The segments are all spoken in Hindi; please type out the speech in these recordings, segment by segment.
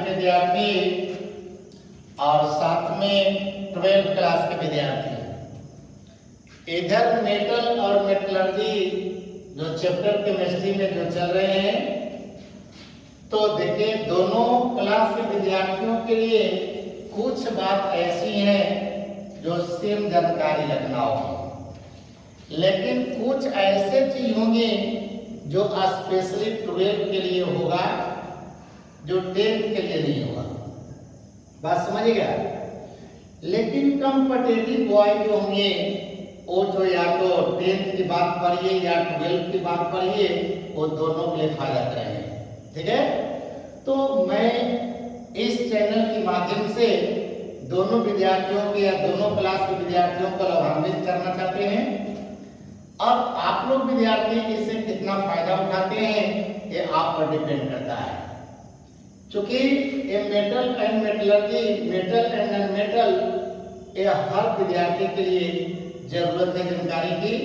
विद्यार्थी और साथ में 12th क्लास के विद्यार्थी, इधर मेटल और मेटलर्जी जो चैप्टर केमिस्ट्री में जो चल रहे हैं, तो देखिए दोनों क्लास के विद्यार्थियों के लिए कुछ बात ऐसी हैं जो सेम जानकारी रखना होगी, लेकिन कुछ ऐसे चीज होंगे जो स्पेशली 12 के लिए होगा, जो 10th के लिए नहीं होगा। बात समझिएगा। लेकिन कॉम्पिटिटिव बॉय जो होंगे वो जो या तो 10th की बात पढ़िए या 12th की बात पढ़िए, वो दोनों के लिए फायदा करेंगे। ठीक है, तो मैं इस चैनल के माध्यम से दोनों विद्यार्थियों के या दोनों क्लास के विद्यार्थियों को लाभान्वित करना चाहते हैं। अब आप लोग विद्यार्थी इससे कितना फायदा उठाते हैं ये आप पर डिपेंड करता है, क्योंकि ये metal and metallurgy, metal and non metal, ये हर विद्यार्थी के लिए जरूरत है जानकारी की।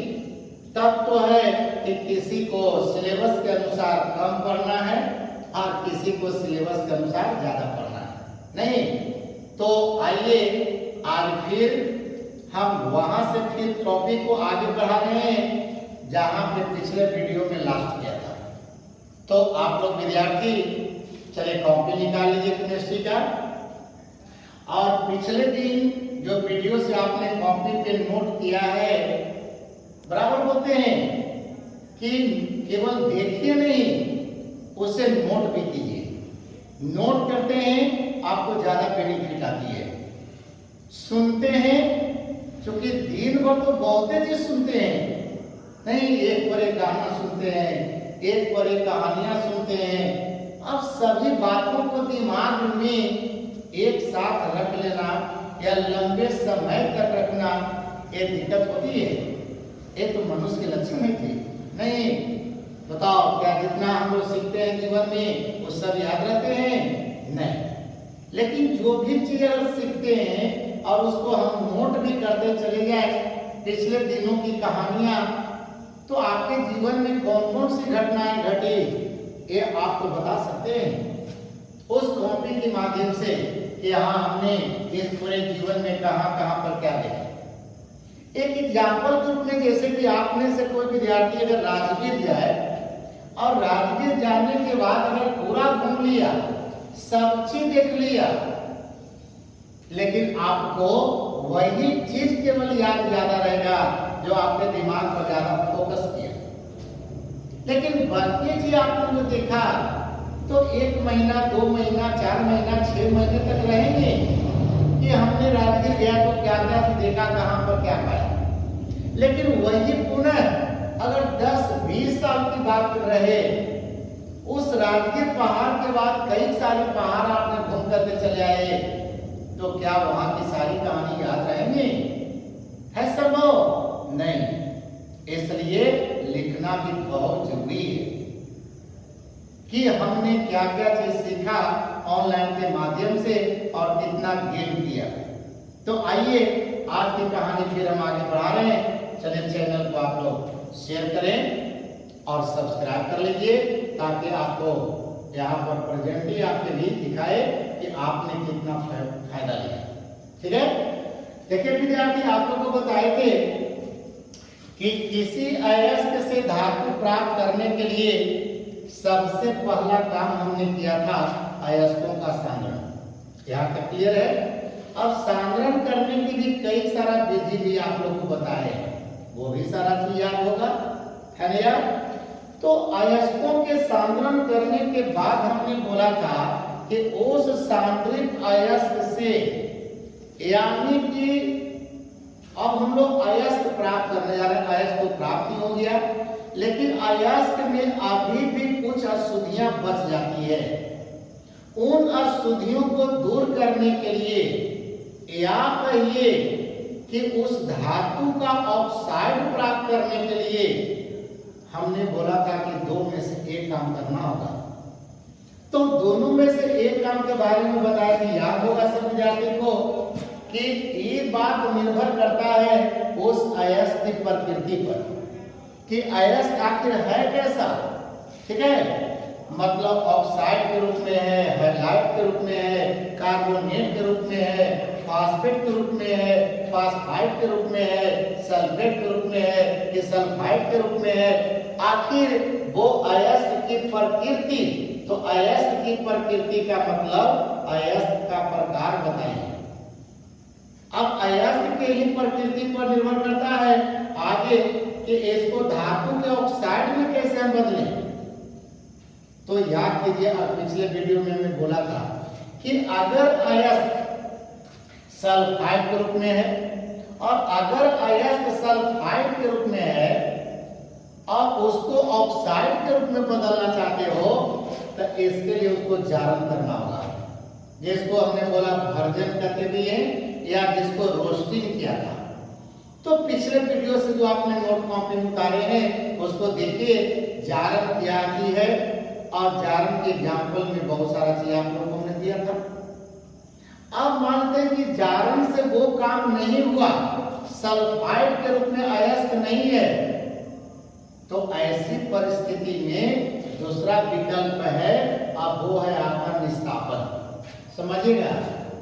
तब तो है कि किसी को सिलेबस के अनुसार कम पढ़ना है और किसी को सिलेबस के अनुसार ज्यादा पढ़ना है, नहीं तो आइए आज फिर हम वहां से फिर टॉपिक को आगे बढ़ा रहे हैं जहां पे पिछले वीडियो में लास्ट किया था। तो आप लोग विद्यार्थी चलिए कॉपी निकाल लीजिए केमिस्ट्री का, और पिछले दिन जो वीडियो से आपने कॉपी पे नोट किया है, बराबर बोलते हैं कि केवल देखिए नहीं, उसे नोट भी कीजिए। नोट करते हैं आपको ज्यादा बेनिफिट आती है। सुनते हैं, क्योंकि दिन भर तो बहुत चीज सुनते हैं, नहीं एक पर एक गाना सुनते हैं, एक पर एक कहानियां सुनते हैं। अब सभी बातों को दिमाग में एक साथ रख लेना या लंबे समय तक रखना, ये दिक्कत होती है। ये तो मनुष्य के लक्षण नहीं थे, नहीं बताओ क्या जितना हम लोग सीखते हैं जीवन में वो सब याद रहते हैं? नहीं। लेकिन जो भी चीज अगर सीखते हैं और उसको हम नोट भी करते चले जाए, पिछले दिनों की कहानियां, तो आपके जीवन में कौन कौन सी घटनाएं घटी ये आपको बता सकते हैं उस कॉपी के माध्यम से कि हाँ हमने इस पूरे जीवन में कहां कहां पर क्या देखा। एक एग्जाम्पल के रूप में, जैसे कि आपने से कोई विद्यार्थी अगर राजगीर जाए और राजगीर जाने के बाद अगर पूरा घूम लिया, सब चीज देख लिया, लेकिन आपको वही चीज केवल याद ज्यादा रहेगा जो आपके दिमाग पर ज्यादा फोकस किया। लेकिन बाकी चीज आपने जो देखा तो 1 महीना, 2 महीना, 4 महीना, 6 महीने तक रहेंगे कि हमने राजगीर गया तो क्या क्या देखा, कहां पर क्या पाया। लेकिन वही पुनः अगर 10-20 साल की बात रहे, उस राजगीर पहाड़ के बाद कई सारे पहाड़ आपने घूम करके चले आए, तो क्या वहां की सारी कहानी याद रहेंगी? है संभव? नहीं। इसलिए लिखना भी बहुत जरूरी है कि हमने क्या क्या चीज सीखा ऑनलाइन के माध्यम से और कितना गेन किया। तो आइए आज की कहानी फिर हम आगे बढ़ा रहे हैं। चलिए चैनल को आप लोग शेयर करें और सब्सक्राइब कर लीजिए, ताकि आपको यहाँ पर प्रेजेंटली आपके भी दिखाए कि आपने कितना फायदा लिया। ठीक है, देखिए विद्यार्थी आप लोग को बताए थे कि किसी अयस्क से धातु प्राप्त करने के लिए सबसे पहला काम हमने किया था अयस्कों का सांद्रण। यहाँ तक क्लियर है? अब सांद्रण करने की भी कई सारा विधि भी आप लोग को बताए, वो भी सारा चीज याद होगा, है ना यार? तो अयस्कों के सांद्रण करने के बाद हमने बोला था कि उस सांद्रित अयस्क से, यानी कि अब हम लोग अयस्क प्राप्त करने जा रहे हैं। अयस्क तो प्राप्त ही हो गया, लेकिन अयस्क में अभी भी कुछ अशुद्धियां बच जाती है। उन अशुद्धियों को दूर करने के लिए, या कहिए कि उस धातु का ऑक्साइड प्राप्त करने के लिए हमने बोला था कि 2 में से एक काम करना होगा। तो दोनों में से एक काम के बारे में बताया कि याद होगा सब विद्यार्थी को कि ये बात निर्भर करता है उस अयस्क की प्रकृति पर कि अयस्क आखिर है कैसा। ठीक है, मतलब ऑक्साइड के रूप में है, हैलाइड के रूप में है, कार्बोनेट के रूप में है, फास्फेट के रूप में है, फास्फाइड के रूप में है, सल्फेट के रूप में है, कि सल्फाइड के रूप में है। आखिर वो अयस्क की प्रकृति, तो अयस्क की प्रकृति का मतलब अयस्क का प्रकार बताइए। अब अयस्क के ही प्रकृति पर निर्भर करता है आगे कि इसको धातु के ऑक्साइड में कैसे हम बदलें। तो याद कीजिए, पिछले वीडियो में मैं बोला था कि अगर अयस्क सल्फाइड के रूप में है और अगर अयस्क सल्फाइड के रूप में है और उसको ऑक्साइड के रूप में बदलना चाहते हो तो इसके लिए उसको जारन करना होगा, जिसको हमने बोला भर्जन करते भी है या जिसको रोस्टिंग किया था। तो पिछले वीडियो से जो आपने नोट कॉपी में उतारे हैं उसको देखिए, जारन क्या चीज है और जारन के एग्जाम्पल में बहुत सारा चीज आप लोगों को हमने दिया था। अब मानते हैं कि जारन से वो काम नहीं हुआ, सल्फाइड के रूप में अयस्क नहीं है, तो ऐसी परिस्थिति में दूसरा विकल्प है, अब वो है आपका निस्तापन। समझिएगा,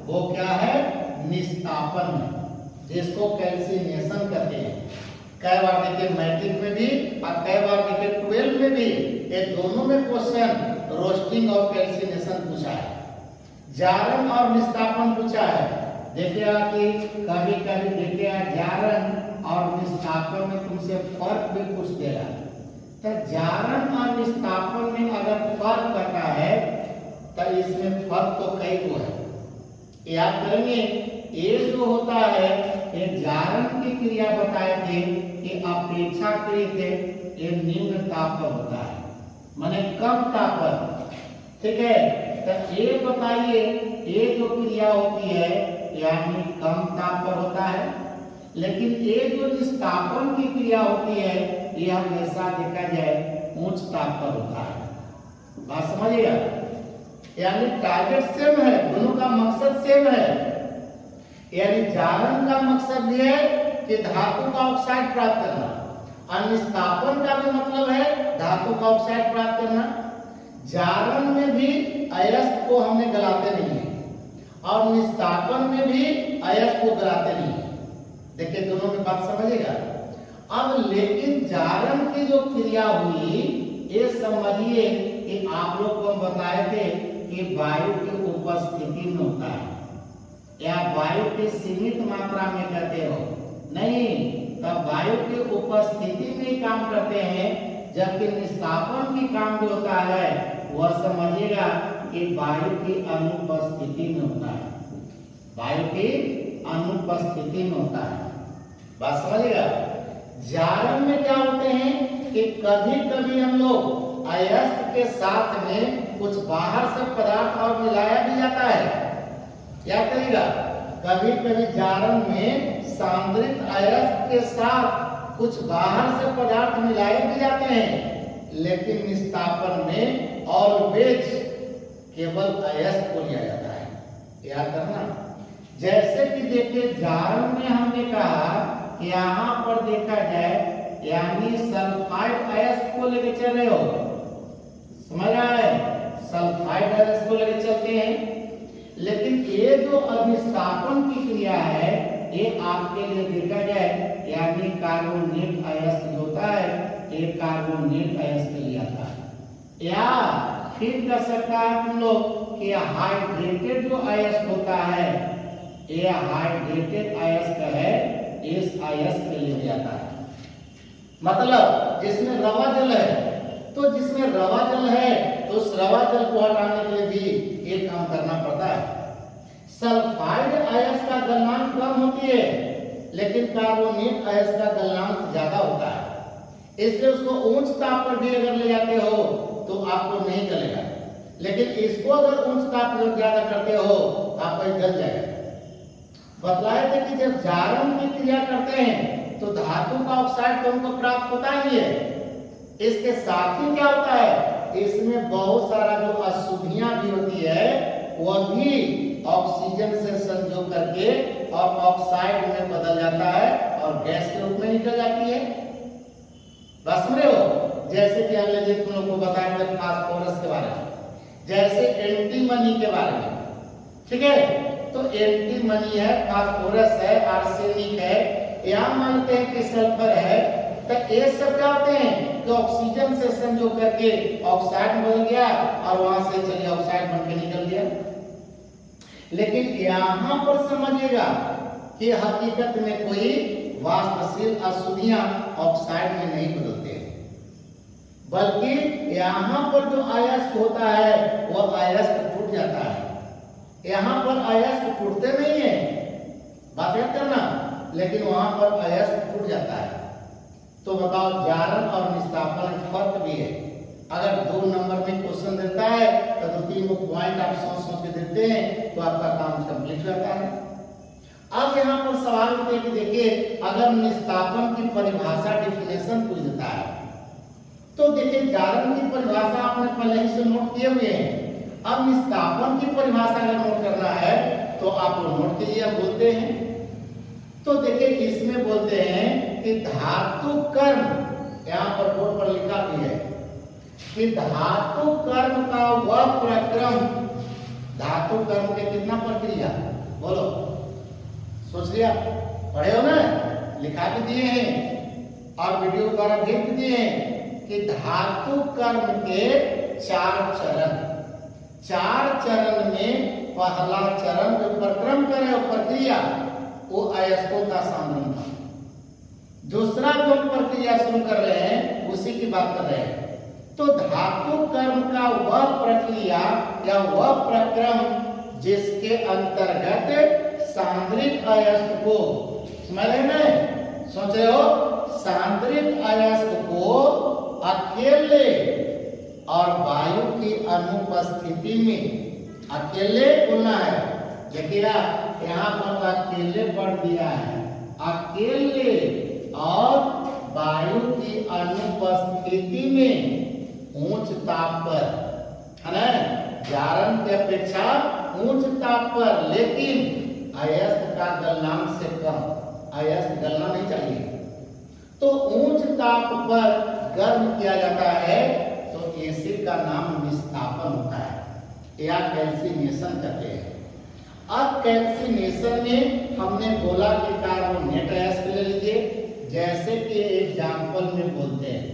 वो क्या है? निस्तापन, जिसको कैल्सिनेशन कहते हैं। कई बार देखिए मैट्रिक में भी और कई बार देखिए 12 में भी, ये दोनों में क्वेश्चन रोस्टिंग और कैल्सिनेशन पूछा है, जारन और निस्तापन पूछा है। देखिए कि कभी कभी देखिए जारन और निस्तापन में तुमसे फर्क भी पूछ देगा, तो जारन और निस्तापन में अगर फर्क करता है तो इसमें फर्क तो कई को है। याद करेंगे, ये जो होता है ये जारन की क्रिया बताए थे कि अपेक्षाकृत ये निम्न ताप पर होता है, माने कम ताप पर। ठीक है, तो ये बताइए ये जो क्रिया होती है यानी कम ताप पर होता है, लेकिन ये जो निस्तापन की क्रिया होती है ये हमेशा देखा जाए उच्च ताप पर होता है। बात समझिएगा, यानी टारगेट सेम है, दोनों का मकसद सेम है। यानी जारन का मकसद ये है कि धातु का ऑक्साइड प्राप्त करना, और निस्तापन का भी मतलब है धातु का ऑक्साइड प्राप्त करना। जारन में भी अयस्क को हमने गलाते नहीं है और निस्तापन में भी अयस्क को गलाते नहीं है। देखिए दोनों में बात समझिएगा। अब लेकिन जारन की जो क्रिया हुई ये समझिए कि आप लोग को हम बताए थे कि वायु की उपस्थिति में होता है, या वायु की सीमित मात्रा में करते हो नहीं, तब वायु की उपस्थिति में काम करते हैं, जबकि निस्तापन की काम जो होता है वह समझिएगा कि वायु की अनुपस्थिति में होता है, वायु की अनुपस्थिति में होता है। बात समझिएगा। जारन में क्या होते हैं कि कभी कभी हम लोग अयस्क के साथ में कुछ बाहर से पदार्थ और मिलाया भी जाता है। क्या करेगा, कभी कभी जारन में सांद्रित अयस्क के साथ कुछ बाहर से पदार्थ मिलाए भी जाते हैं, लेकिन निस्तापन में ऑलवेज केवल अयस्क को लिया जाता है। याद करना, जैसे कि देखिए जारन में हमने कहा कि यहाँ पर देखा जाए यानी सल्फाइड अयस्क को लेकर चल रहे हो, समझ रहा है, सल्फाइड अयस्क को लेकर चलते हैं, लेकिन ये जो अभिस्थापन की क्रिया है ये आपके लिए देखा जाए यानी कार्बोनेट अयस्क जो होता है ये कार्बोनेट अयस्क लिया था, या फिर कह सकता है तुम लोग कि हाइड्रेटेड जो अयस्क होता है ये हाइड्रेटेड अयस्क है, इस अयस्क के लिए जाता है। मतलब जिसमें रवा जल है, तो जिसमें रवा जल है तो उस रवा जल को हटाने के लिए भी एक काम करना पड़ता है। सल्फाइड अयस्क का गलनांक कम होती है, लेकिन कार्बोनेट अयस्क का गलनांक ज्यादा होता है, इसलिए उसको उच्च ताप पर भी अगर ले जाते हो तो आपको नहीं गलेगा, लेकिन इसको अगर उच्च ताप पर ज्यादा करते हो आपको गल जाएगा। बतलाए थे कि जब जारन की क्रिया करते हैं तो धातु का ऑक्साइड तो हमको प्राप्त होता ही है, इसके साथ ही क्या होता है इसमें बहुत सारा जो अशुद्धियां भी होती है वह भी ऑक्सीजन से संयोग करके और ऑक्साइड में बदल जाता है और गैस के रूप में निकल जाती है। बस समझ रहे हो, जैसे कि अगले दिन तुम लोग को बताएंगे फास्फोरस के बारे में, जैसे एंटीमनी के बारे में, ठीक है। तो एंटीमनी है, फास्फोरस है, आर्सेनिक है, यहाँ मानते हैं कि सल्फर है, तो ये सब क्या होते हैं कि ऑक्सीजन से संयोग करके ऑक्साइड बन गया और वहां से चलिए ऑक्साइड बन के निकल गया। लेकिन यहाँ पर समझिएगा कि हकीकत में कोई वाष्पशील अशुद्धियां ऑक्साइड में नहीं बदलते हैं, बल्कि यहाँ पर जो अयस्क होता है वह अयस्क टूट जाता है। यहाँ पर अयस्क टूटते नहीं है, बात याद करना, लेकिन वहां पर अयस्क टूट जाता है। तो बताओ जारण और निस्तापन में फर्क भी है। अगर 2 नंबर में क्वेश्चन देता है तो 2-3 पॉइंट आप सोच सोच के देते हैं तो आपका काम कंप्लीट हो जाता है। अब यहाँ पर सवाल उठते हैं कि देखिए अगर निस्तापन की परिभाषा डेफिनेशन पूछ देता है तो देखिए जारण की परिभाषा आपने पहले ही से नोट किए हुए हैं। अब निस्तापन की परिभाषा अगर नोट करना है तो आप नोट कीजिए, अब बोलते हैं तो देखिए इसमें बोलते हैं कि धातु कर्म, यहाँ पर बोर्ड पर लिखा भी है कि धातु कर्म का वह प्रक्रम, धातु कर्म के कितना प्रक्रिया बोलो, सोच लिया, पढ़े हो ना, लिखा भी दिए हैं और वीडियो द्वारा देख भी दिए हैं कि धातु कर्म के 4 चरण, 4 चरण में पहला चरण जो प्रक्रम करे प्रक्रिया वो अयस्कों का सांद्रण था। दूसरा जो प्रक्रिया शुरू कर रहे हैं उसी की बात कर रहे हैं। तो धातु कर्म का वह प्रक्रिया या वह प्रक्रम जिसके अंतर्गत सांद्रित अयस्क को, समझ रहे ना, सोच रहे हो, सांद्रित अयस्क को अकेले और वायु की अनुपस्थिति में, अकेले बोलना है, देखिए यहाँ पर अकेले पढ़ दिया है, अकेले और वायु की अनुपस्थिति में उच्च ताप पर, है ना, जारण की अपेक्षा उच्च ताप पर, लेकिन अयस्क का गलनांक से कम, अयस्क गलना नहीं चाहिए, तो उच्च ताप पर गर्म किया जाता है तो एसिड का नाम निस्तापन होता है या कैल्सिनेशन कहते हैं। अब कैल्सिनेशन में हमने बोला कि कार्बोनेट अयस्क ले लीजिए, जैसे कि एग्जाम्पल में बोलते हैं,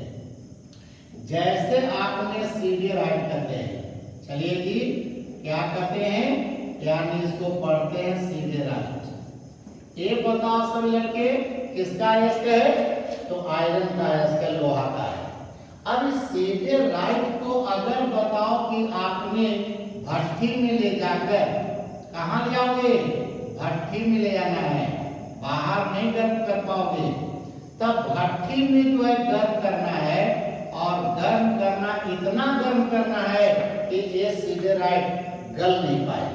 जैसे आपने सीधे राइट करते हैं, चलिए जी क्या कहते हैं, यानी इसको पढ़ते हैं सीधे राइट। ये बताओ सब लड़के किसका अयस्क है, तो आयरन का अयस्क है, लोहा का है। अब इस सीधे राइट को अगर बताओ कि आपने भट्ठी में ले जाकर, कहाँ ले आओगे, भट्ठी में ले जाना है, बाहर नहीं गर्म कर पाओगे, तब भट्ठी में जो है गर्म करना है और गर्म करना, इतना गर्म करना है कि ये सीधे राइट गल नहीं पाए।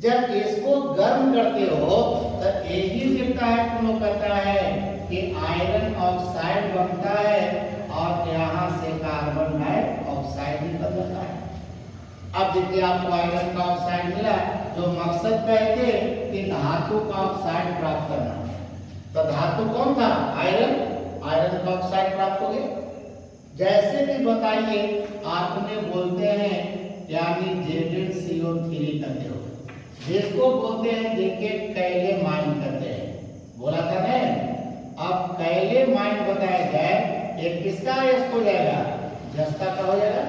जब इसको गर्म करते हो तो यही मिलता है, तुम लोग कहता है कि आयरन ऑक्साइड बनता है और यहाँ से कार्बन डाइऑक्साइड निकल जाता है। अब देखिए आपको आयरन का ऑक्साइड मिला, जो मकसद कहते कि धातु का ऑक्साइड प्राप्त करना, तो धातु कौन था, आयरन, आयरन का ऑक्साइड प्राप्त हो गया। जैसे कि बताइए आपने बोलते हैं यानी ZnCO3 कहते हो, जिसको बोलते हैं देखिए कैलेमाइन कहते हैं, बोला था ना। अब कैलेमाइन बताया जाए ये किसका अयस्क हो जाएगा, जस्ता का हो जाएगा,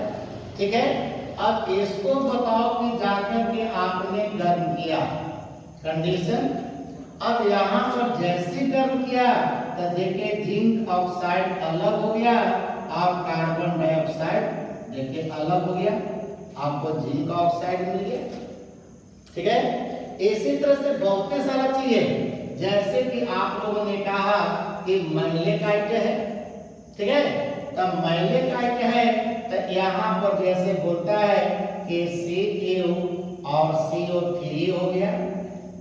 ठीक है। अब इसको बताओ कि जाकर के आपने गर्म किया, कंडीशन, अब यहाँ पर जैसे गर्म किया तो देखिए जिंक ऑक्साइड अलग हो गया और कार्बन डाइऑक्साइड देखिए अलग हो गया, आपको जिंक ऑक्साइड मिल गया, ठीक है। इसी तरह से बहुत सारा चीज है, जैसे कि आप लोगों ने कहा कि मैलेकाइट है, ठीक है, तब मैलेकाइट है तो यहाँ पर जैसे बोलता है कि Cu और CO3 हो गया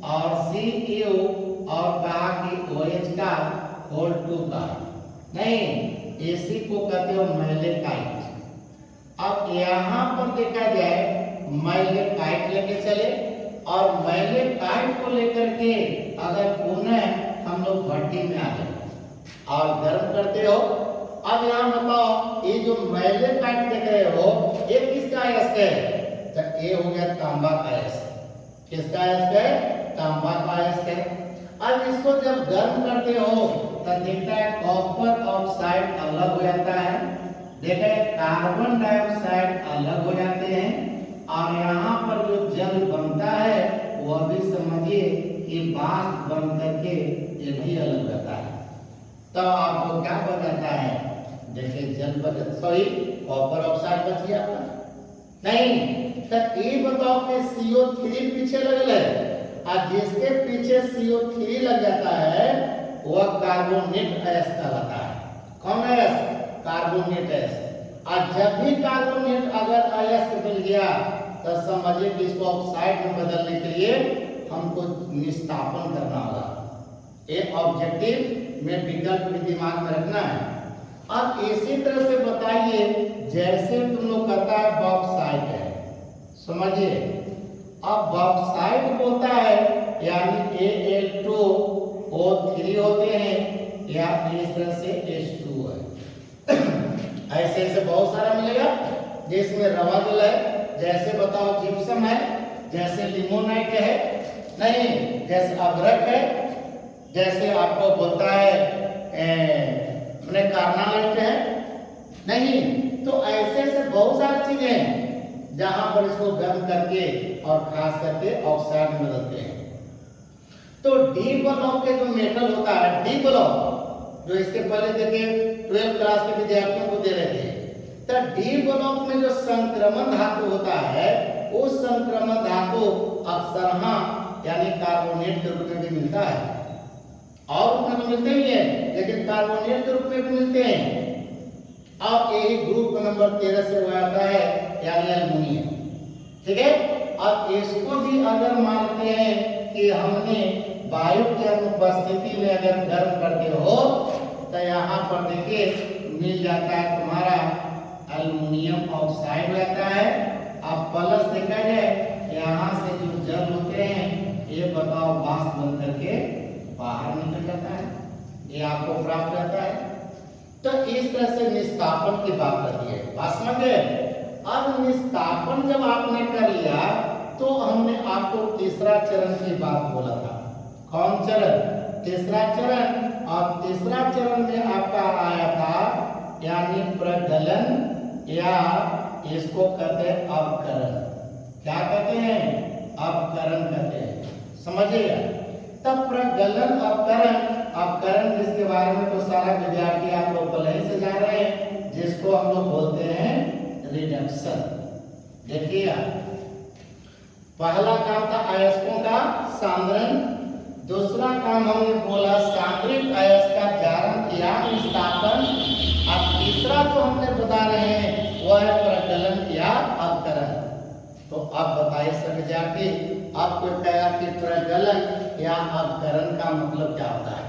और Cu और कहा कि OH का होल 2 का नहीं, इसी को कहते हो मैलेकाइट। अब यहाँ पर देखा जाए मैलेकाइट लेके चले और मैलेकाइट को लेकर के अगर पुनः हम लोग भट्टी में आ गए और गर्म करते हो अब यहाँ बताओ ये जो मैले पाइप देख रहे हो ये किसका अयस्क है? तो ये हो गया तांबा का अयस्क। किसका अयस्क है? तांबा का अयस्क है। अब इसको जब गर्म करते हो तो देखता है कॉपर ऑक्साइड अलग हो जाता है, देखे कार्बन डाइऑक्साइड अलग हो जाते हैं, और यहाँ पर जो जल बनता है वह भी समझिए कि वाष्प बन करके ये भी अलग रहता है। तो आपको क्या बन जाता है? देखिए जल बच, सॉरी कॉपर ऑक्साइड बच गया आपका नहीं। तो ये बताओ कि CO3 पीछे लगल है, और जिसके पीछे CO3 लग जाता है वह कार्बोनेट अयस्क कहलाता है। कौन अयस्क? कार्बोनेट अयस्क। और जब भी कार्बोनेट अगर अयस्क मिल गया तो समझिए कि इसको ऑक्साइड में बदलने के लिए हमको निस्तापन करना होगा। एक ऑब्जेक्टिव में विकल्प भी दिमाग में रखना है। अब इसी तरह से बताइए जैसे तुम लोग कहता है बॉक्साइट है, समझिए अब बॉक्साइट बोलता है यानी Al2O3 होते हैं या इस तरह से H2 है। ऐसे ऐसे बहुत सारा मिलेगा जिसमें रवा जल है, जैसे बताओ जिप्सम है, जैसे लिमोनाइट है, नहीं जैसे अभ्रक है, जैसे आपको बोलता है कार्नालाइट है, नहीं। तो ऐसे ऐसे बहुत सारी चीजें हैं जहां पर इसको गर्म करके और खास करके ऑक्साइड में बदलते हैं। तो डी ब्लॉक के जो मेटल होता है, डी ब्लॉक जो इसके पहले देखिए 12th क्लास के विद्यार्थियों को दे रहे थे, तो डी ब्लॉक में जो संक्रमण धातु होता है उस संक्रमण धातु अक्सर यानी कार्बोनेट के रूप में भी मिलता है, और रूप में तो मिलते ही है लेकिन कार्बोनेट के रूप में भी मिलते हैं। अब यही ग्रुप नंबर 13 से हुआ आता है यानी एल्युमिनियम, ठीक है। अब इसको भी अगर मानते हैं कि हमने वायु की अनुपस्थिति में अगर गर्म करते हो तो यहाँ पर देखिए मिल जाता है तुम्हारा एल्युमिनियम ऑक्साइड रहता है। अब प्लस देखा जाए यहाँ से जो जल होते हैं ये बताओ वाष्प बन करके बाहर निकल जाता है, ये आपको प्राप्त रहता है। तो इस तरह से निस्तापन की बात रहती है, बात समझे। अब निस्तापन जब आपने कर लिया तो हमने आपको तीसरा चरण की बात बोला था। कौन चरण? तीसरा चरण। और तीसरा चरण में आपका आया था यानी प्रगलन या इसको कहते हैं अवकरण। क्या कहते हैं? अवकरण कहते हैं, समझिएगा। तब प्रगलन अवकरण जिसके बारे में तो सारा विद्यार्थी आप लोग पहले ही से जान रहे हैं, जिसको हम लोग बोलते हैं रिडक्शन। देखिए पहला काम था अयस्कों का सांद्रण, दूसरा काम हमने बोला सांद्रित अयस्क का जारण या निस्तापन, और तीसरा जो हमने बता रहे हैं वह है प्रगलन या अवकरण। तो अब बताइए सब विद्यार्थी आपको कहा कि प्रगलन या अवकरण का मतलब क्या होता है?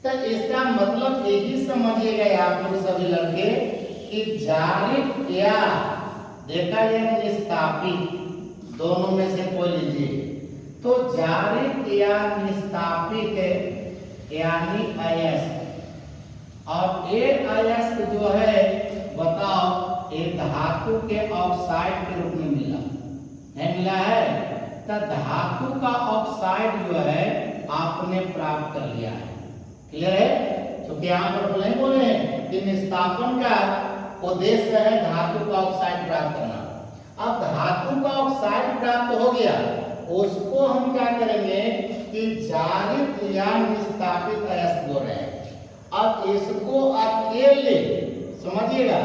तो इसका मतलब यही समझिएगा आप लोग सभी लड़के कि जारित या देखा या निस्तापित दोनों में से कोई लीजिए। तो जारित या निस्तापित यानी अयस्क, और ये अयस्क जो है बताओ ये धातु के ऑक्साइड के रूप में मिला नहीं मिला है? तो धातु का ऑक्साइड जो है आपने प्राप्त कर लिया है, क्लियर है। क्योंकि यहाँ पर बोले बोले हैं कि निस्तापन का उद्देश्य है धातु का ऑक्साइड प्राप्त करना। अब धातु का ऑक्साइड प्राप्त हो गया, उसको हम क्या करेंगे कि जारित या निस्तापित अयस्क बोल रहे हैं। अब इसको अकेले समझिएगा,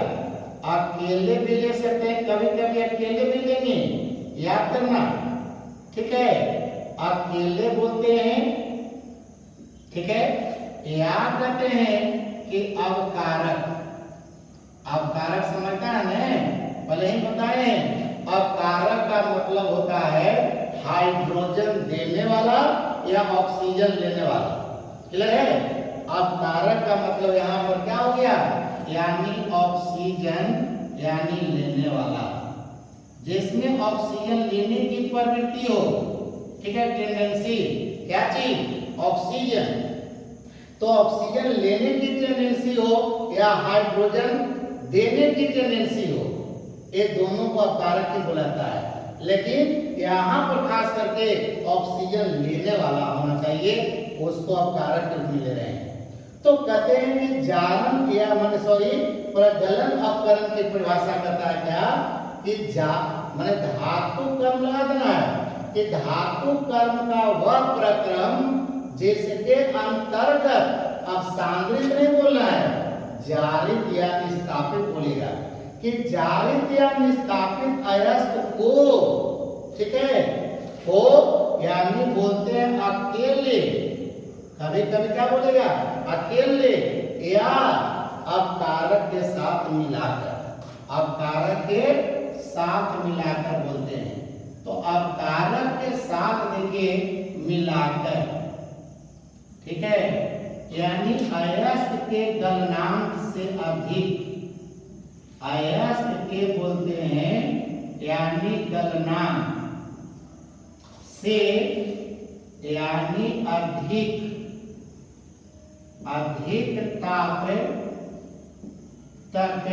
अकेले भी ले सकते हैं, कभी कभी अकेले भी लेंगे, याद करना, ठीक है। अकेले बोलते हैं, ठीक है। याद रखते हैं कि अवकारक, अवकारक समझता है ना, भले ही बताए। अवकारक का मतलब होता है हाइड्रोजन देने वाला या ऑक्सीजन लेने वाला, क्लियर है। अवकारक का मतलब यहाँ पर क्या हो गया यानी ऑक्सीजन यानी लेने वाला, जिसमें ऑक्सीजन लेने की प्रवृत्ति हो, ठीक है, टेंडेंसी, क्या चीज? ऑक्सीजन। तो ऑक्सीजन लेने की टेंडेंसी हो या हाइड्रोजन देने की टेंडेंसी हो, ये दोनों को अपकारक ही बुलाता है। लेकिन यहाँ पर खास करके ऑक्सीजन लेने वाला होना चाहिए, उसको अपकारक के रूप में ले रहे हैं। तो कहते हैं कि जारण या प्रगलन अपकरण की परिभाषा करता है क्या कि माने धातु कर्म लगा देना है कि धातु कर्म का वह प्रक्रम जिसके अंतर्गत, अब सांद्रित नहीं बोलना है, जारित या निस्तापित बोलेगा कि जारित या निस्तापित अयस्क को, ठीक है, को यानी बोलते हैं अकेले, कभी कभी क्या बोलेगा अकेले या अपकारक के साथ मिलाकर, अपकारक के साथ मिलाकर बोलते हैं। तो अपकारक के साथ देखिए मिलाकर, ठीक है, यानी अयस्क के गलनांक से अधिक, अयस्क के बोलते हैं यानी गलनांक से यानी अधिक, अधिक ताप तक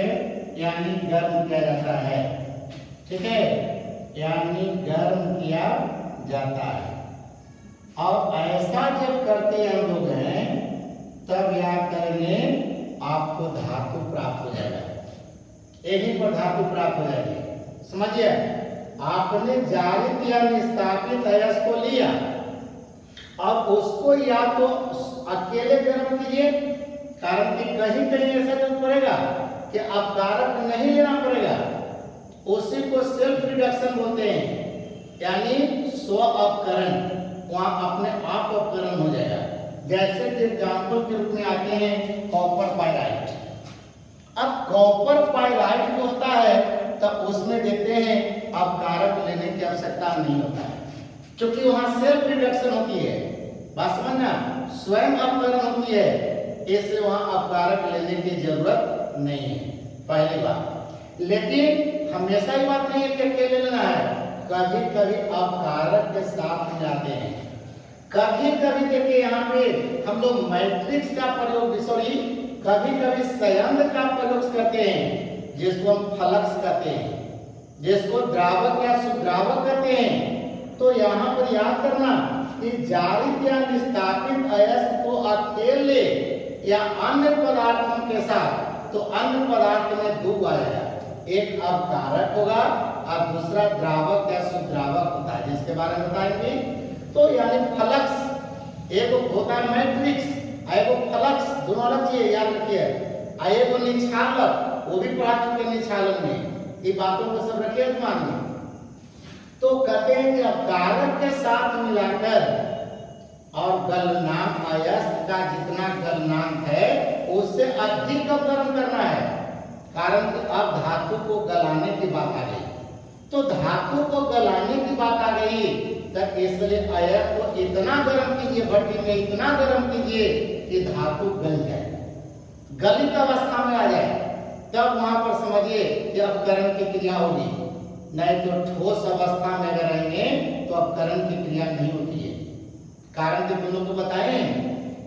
यानी गर्म किया जाता है, ठीक है, यानी गर्म किया जाता है। और ऐसा जब करते हैं हम लोग हैं, तब याद करेंगे आपको धातु प्राप्त हो जाएगा, यहीं पर धातु प्राप्त हो जाएगी। समझिए, आपने जारित या निस्तापित अयस्क को लिया और उसको या तो अकेले गर्म कीजिए, कारण कि कहीं कहीं ऐसा जरूरत पड़ेगा कि अपकारक नहीं लेना पड़ेगा, उसी को सेल्फ रिडक्शन बोलते हैं, यानी स्व अपकरण, वहां अपने आप अपकरण हो जाएगा। जैसे कि एग्जाम्पल के रूप में आते हैं कॉपर पाइराइट। अब कॉपर पाइराइट जो होता है तब उसमें देखते हैं अपकारक लेने की आवश्यकता नहीं होता है, क्योंकि वहां सेल्फ रिडक्शन होती है, बात समझना, स्वयं अपकरण होती है, इसलिए वहां अपकारक लेने की जरूरत नहीं है, पहली बात। लेकिन हमेशा ही बात नहीं है कि अकेले लेना है, कभी कभी अपकारक के साथ मिलाते हैं। कभी कभी देखिए यहाँ पे हम लोग मैट्रिक्स का प्रयोग, सॉरी, कभी कभी संयंत्र का प्रयोग करते हैं, जिसको हम फ्लक्स कहते हैं, जिसको द्रावक या सुद्रावक कहते हैं। तो यहाँ पर याद करना कि जारित या निस्तापित अयस्क को अकेले या अन्य पदार्थों के साथ, तो अन्य पदार्थ में दो आएगा, एक अपकारक होगा और दूसरा द्रावक या सुद्रावक होता है, जिसके बारे में बताएंगे। तो यानी फ्लक्स एक होता है मैट्रिक्स, एक फ्लक्स, दोनों अलग चीज याद रखिए। एक निक्षालक, वो भी पढ़ा चुके निक्षालन में, ये बातों को सब रखिए दिमाग में। तो कहते हैं कि अपकारक के साथ मिलाकर और गलनांक अयस्क का जितना गलनांक है उससे अधिक गर्म करना है, कारण कि अब धातु को गलाने की बात आ गई। तो धातु को गलाने की बात आ गई, तब इसलिए अयस्क को इतना गर्म कीजिए, भट्टी में इतना गर्म कीजिए कि धातु गल जाए, गलित अवस्था में आ जाए, तब वहां पर समझिए कि अपकरण की क्रिया होगी। नहीं तो ठोस अवस्था में अगर रहेंगे तो अपकरण की क्रिया नहीं होती है। कारण कि दोनों को बताएं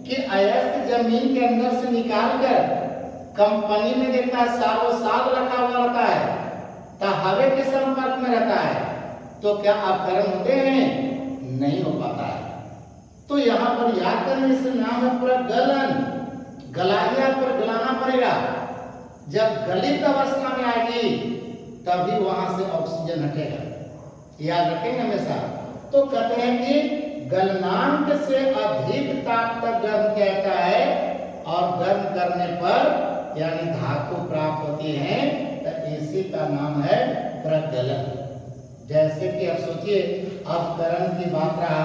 कि अयस्क जमीन के अंदर से निकाल कर कंपनी में देखता है, सालों साल रखा हुआ रहता है, तो हवा के संपर्क में रहता है, तो क्या अपकरण होते हैं? नहीं हो पाता है। तो यहाँ पर याद करें, इसका नाम है प्रगलन, गलाया पर गलाना पड़ेगा। जब गलित अवस्था में आएगी तभी वहां से ऑक्सीजन हटेगा, याद रखेंगे हमेशा। तो कहते हैं कि गलनांक से अधिक ताप तक गर्म किया जाता है और गर्म करने पर यानी धातु प्राप्त होती है, तो इसी का नाम है प्रगलन। जैसे कि अब सोचिए अपकरण की मात्रा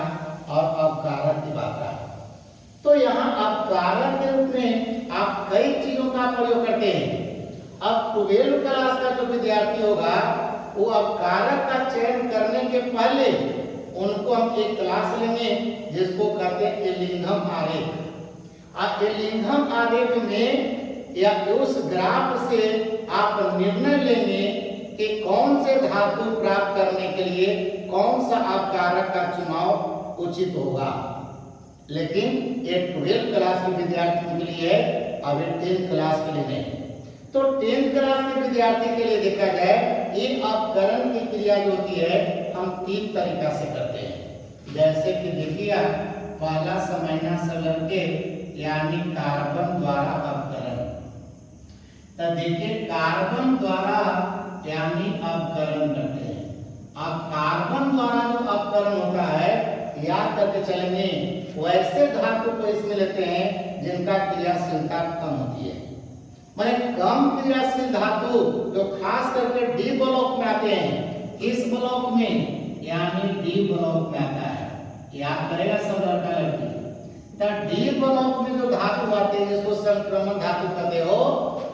और अपकारक की मात्रा, तो यहाँ अपकारक के रूप में आप कई चीजों का प्रयोग करते हैं। अब 12 क्लास का जो विद्यार्थी होगा वो अपकारक का चयन करने के पहले उनको हम एक क्लास लेंगे जिसको कहते हैं एलिंघम आरेख। एलिंघम आरेख में या उस ग्राफ से आप निर्णय लेंगे कि कौन से धातु प्राप्त करने के लिए कौन सा अपकारक का चुनाव उचित होगा। लेकिन ये 12th क्लास के विद्यार्थियों के लिए है, अभी 10th क्लास के लिए नहीं। तो 10th क्लास के विद्यार्थी के लिए देखा जाए ये अपकरण की क्रिया जो होती है हम 3 तरीका से करते हैं। जैसे कि देखिए पहला समझना सब के यानी कार्बन द्वारा अपकरण। तो देखिए कार्बन द्वारा यानी अपकरण करते हैं। अब कार्बन द्वारा जो अपकरण होता है याद करके चलेंगे, वैसे धातु को इसमें लेते हैं जिनका क्रियाशीलता कम होती है। माने कम क्रियाशील धातु जो खास करके डी ब्लॉक में आते हैं, इस ब्लॉक में यानी डी ब्लॉक में आता है। याद करेगा सब लड़का लड़की। तो डी ब्लॉक में जो धातु आते हैं जिसको संक्रमण धातु कहते हो,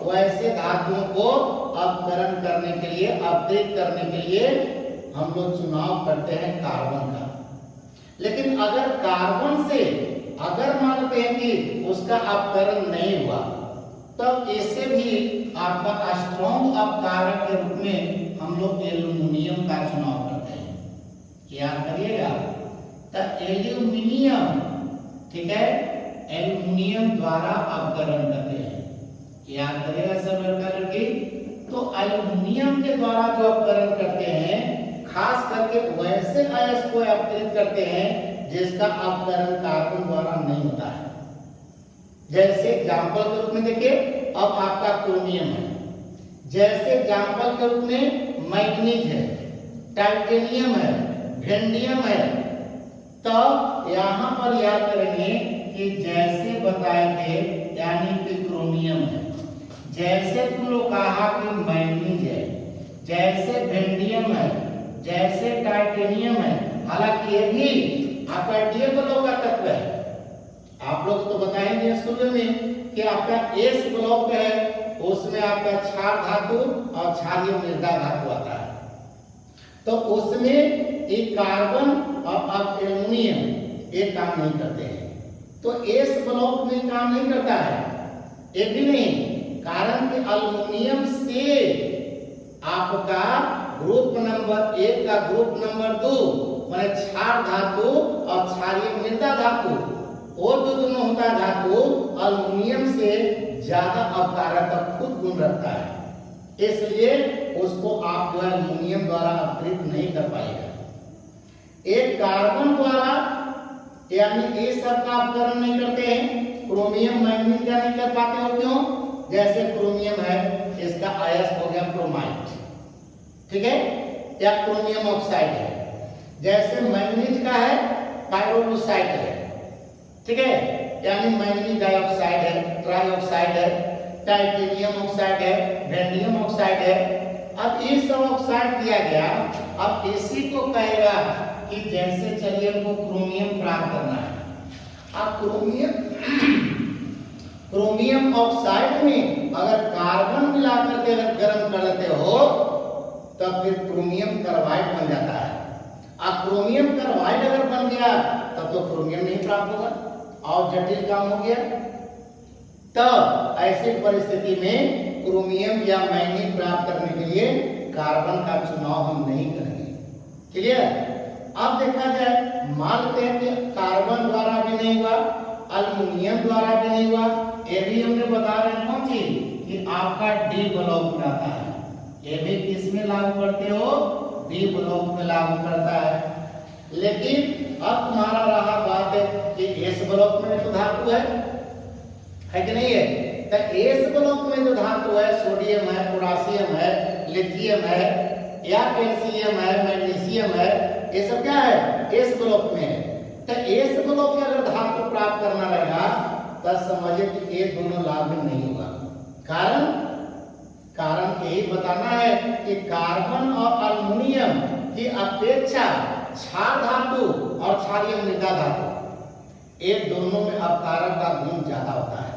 वैसे धातुओं को अपकरण करने के लिए, अपकृत करने के लिए हम लोग चुनाव करते हैं कार्बन का। लेकिन अगर कार्बन से अगर मानते हैं कि उसका अपकरण नहीं हुआ, तब इसे भी आपका स्ट्रॉन्ग अपकारक के रूप में हम लोग एल्यूमिनियम का चुनाव करते हैं। याद करिएगा, तो एल्यूमिनियम, ठीक है, एल्यूमिनियम द्वारा अपकरण करते हैं। याद करिएगा सब लड़का लड़की। तो एल्यूमिनियम के द्वारा जो अपकरण करते हैं, खास करके वैसे अयस्क को अपकृत करते हैं जिसका अपकरण कार्बन द्वारा नहीं होता है। जैसे एग्जाम्पल के रूप में देखिए, अब आपका क्रोमियम है, जैसे एग्जाम्पल के रूप में मैग्नीज है, टाइटेनियम है, वेंडियम है। तो यहाँ पर याद करेंगे कि जैसे बताए थे यानी कि क्रोमियम है, जैसे तुम लोग कहा कि मैग्नीज है, जैसे वेंडियम है, जैसे टाइटेनियम है। हालांकि ये भी आपका डी ब्लॉक का तत्व है। आप लोग तो बताएंगे शुरू में कि आपका एस ब्लॉक है, उसमें आपका क्षार धातु और क्षारीय मृदा धातु आता है। तो उसमें एक कार्बन और एल्यूमिनियम ये काम नहीं करते हैं। तो एस ब्लॉक में काम नहीं करता है, ये भी नहीं, कारण कि एल्यूमिनियम से आपका ग्रुप नंबर 1 का ग्रुप नंबर 2 माने क्षार धातु और क्षारीय मृदा धातु, और जो दोनों होता है धातु, एल्यूमिनियम से ज्यादा अपकारक का खुद गुण रखता है, इसलिए उसको आप जो है एल्यूमिनियम द्वारा अपकृत नहीं कर पाएगा। एक कार्बन द्वारा यानी ये सब का अपकरण नहीं करते हैं। क्रोमियम मैग्नीज का नहीं कर पाते हो, क्यों? जैसे क्रोमियम है, इसका अयस्क हो गया क्रोमाइट, ठीक है, या क्रोमियम ऑक्साइड है। जैसे मैग्नीज का है पायरोलुसाइड है, ठीक है, यानी मैग्नीज डाइऑक्साइड है, ट्राइऑक्साइड है, टाइटेनियम ऑक्साइड है, वेंडियम ऑक्साइड है। अब ये सब ऑक्साइड दिया गया, अब इसी को कहेगा कि जैसे चलिए हमको क्रोमियम प्राप्त करना है। अब क्रोमियम ऑक्साइड में अगर कार्बन मिला करके अगर गर्म कर देते हो, तब फिर क्रोमियम कार्बाइड बन जाता है। अब क्रोमियम कार्बाइड अगर बन गया तब तो क्रोमियम नहीं प्राप्त होगा, और जटिल काम हो गया। तब ऐसी परिस्थिति में क्रोमियम या मैग्नीज प्राप्त करने के लिए कार्बन का चुनाव हम नहीं करेंगे। क्लियर? अब देखा जाए, मानते हैं कि कार्बन द्वारा भी नहीं हुआ, एल्यूमिनियम द्वारा भी नहीं हुआ, ये भी हमने बता रहे हैं कौन चीज कि आपका डी ब्लॉक में आता है। ये भी किसमें लागू करते हो? डी ब्लॉक में लागू करता है। लेकिन अब तुम्हारा रहा बात है कि एस ब्लॉक में तो धातु है कि नहीं है? तो एस ब्लॉक में जो धातु है, सोडियम है, पोटेशियम है, लिथियम है, या कैल्शियम है, मैग्नीशियम है, ये सब क्या है? एस ब्लॉक में है। तो एस ब्लॉक में अगर धातु प्राप्त करना रहेगा तब समझिए कि ये दोनों लागू नहीं होगा। कारण यही बताना है कि कार्बन और एल्यूमिनियम की अपेक्षा क्षार धातु और क्षारीय मृदा धातु, ये दोनों में अपकारक का गुण ज्यादा होता है।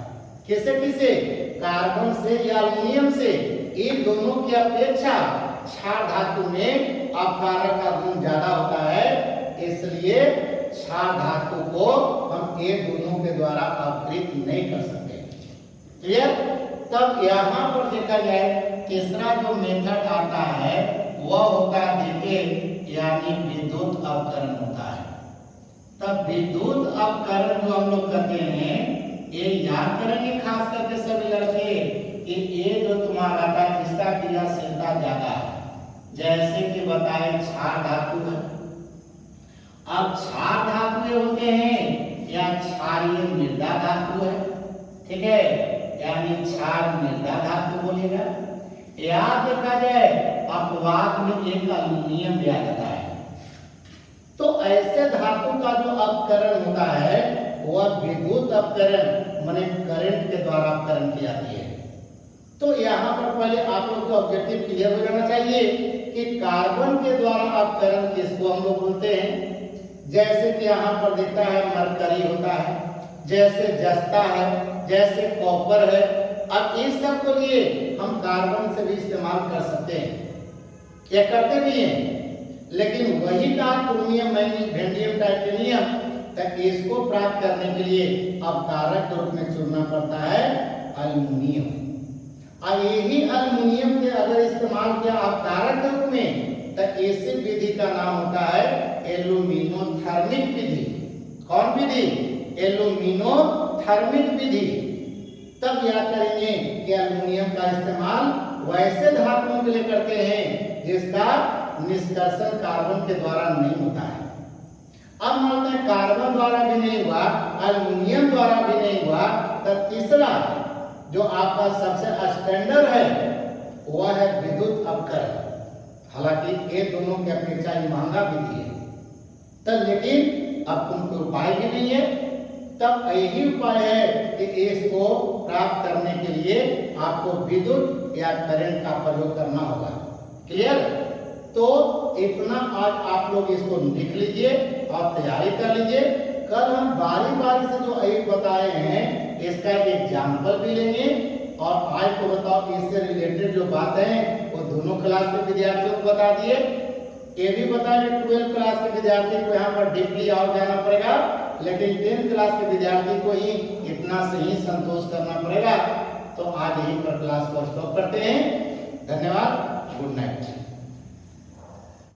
किसे? कार्बन से या एल्यूमिनियम से, ये दोनों की अपेक्षा क्षार धातु में अपकारक का गुण ज्यादा होता है। इसलिए क्षार धातु को हम ये दोनों के द्वारा अपकृत नहीं कर सकते। क्लियर? तब यहाँ पर देखा जाए तीसरा जो मेथड आता है वह होता है, देखिए, यानी विद्युत अपकरण होता है। तो तब विद्युत अपकरण जो हम लोग करते हैं, ये याद करेंगे खास करके सभी लड़के कि ये जो तुम्हारा था इसका क्रियाशीलता ज्यादा है। जैसे कि बताए क्षार धातु है। अब क्षार धातु ये होते हैं या क्षारीय मृदा धातु है, ठीक है, यानी क्षार मृदा धातु बोलेगा। याद देखा जाए अपवाद में एक अल्युमिनियम भी आ जाता है। तो ऐसे धातु का जो अपकरण होता है वह विद्युत अपकरण माने करंट के द्वारा अपकरण की जाती है। तो यहाँ पर पहले आप लोग को ऑब्जेक्टिव क्लियर हो जाना चाहिए कि कार्बन के द्वारा अपकरण किसको हम लोग बोलते हैं। जैसे कि यहाँ पर देखता है मरकरी होता है, जैसे जस्ता है, जैसे कॉपर है। अब इस सब को लिए हम कार्बन से भी इस्तेमाल कर सकते हैं, ये करते भी हैं। लेकिन वही का क्रोमियम, मैग्नीशियम, वेंडियम, टाइटेनियम तक इसको प्राप्त करने के लिए अपकारक के रूप में चुनना पड़ता है अल्युमिनियम। और यही अल्युमिनियम के अगर इस्तेमाल किया अपकारक के रूप में तो ऐसी विधि का नाम होता है एल्यूमिनोथर्मिक विधि। कौन विधि? एल्यूमिनोथर्मिक विधि। तब याद करेंगे कि अल्युमिनियम का इस्तेमाल वैसे धातुओं के लिए करते हैं जिसका निष्कर्षण कार्बन के द्वारा नहीं होता है। अब मानते हैं कार्बन द्वारा भी नहीं हुआ, अल्युमिनियम द्वारा भी नहीं हुआ, तो तीसरा जो आपका सबसे स्टैंडर्ड है वह है विद्युत अपकरण। हालांकि ये दोनों की अपेक्षा महंगा विधि है, तब लेकिन अब तुमको उपाय भी नहीं है। तब यही उपाय है कि इसको प्राप्त करने के लिए आपको विद्युत या करंट का प्रयोग करना होगा। क्लियर? तो इतना आज आप लोग इसको लिख लीजिए और तैयारी कर लीजिए। कल हम बारी बारी से जो एक बताए हैं इसका एक एग्जाम्पल भी लेंगे और आज को बताओ इससे रिलेटेड जो बातें हैं वो दोनों क्लास के विद्यार्थियों को बता दिए। ये भी बताएंगे 12th क्लास के विद्यार्थी को यहाँ पर डीपली और जाना पड़ेगा, लेकिन 10th क्लास के विद्यार्थी को ही इतना से ही संतोष करना पड़ेगा। तो आज यहीं पर क्लास को स्टॉप करते हैं। धन्यवाद। Good night.